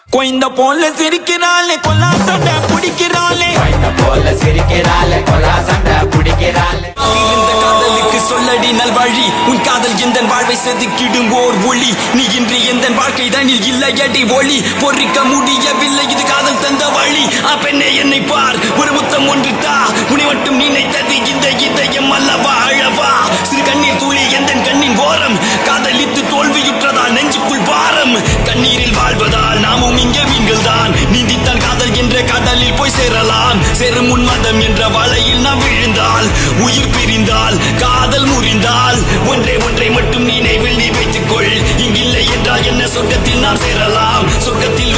கொய்ந்த போல சிரிக்கிறாளே கொல்லா சண்டை பிடிக்கிறாளே போல சிரிக்கிறாளே கொல்லா சண்டை பிடிக்கிறாளே இந்த காதலுக்கு சொல்லடி நல்வழி உன் காதல் எந்த வாழ்வை செதுக்கிடும் ஓர் ஒளி நீ இன்று எந்த வாழ்க்கை தனில் இல்லையடி ஒளி பொறிக்க முடியவில்லை இது காதல் தந்த வழி பெண்ணே என்னை பார் ஒரு முத்தம் ஒன்று தா உன்னை மட்டும் நினைத்தது இந்த இதயம் அல்லவா அழவா சிறு கண்ணீர் துளி எந்த கண்ணின் ஓரம் காதலித்து தோல்வியுற்றதால் நெஞ்சுக்குள் பாரம் கண்ணீரில் வாழ்வதால் நாமும் இங்கே மீன்கள் தான் நீந்தித்தான் காதல் என்ற கடலில் போய் சேரலாம் சேரும் உன்மதம் என்ற வலையில் நாம் விழுந்தால் உயிர் பிரிந்தால் காதல் முறிந்தால் ஒன்றை மட்டும் நினைவில் நீ வைத்துக்கொள் இங்கில்லை என்றால் என்ன சொர்க்கத்தில் நாம் சேரலாம் சொர்க்கத்தில்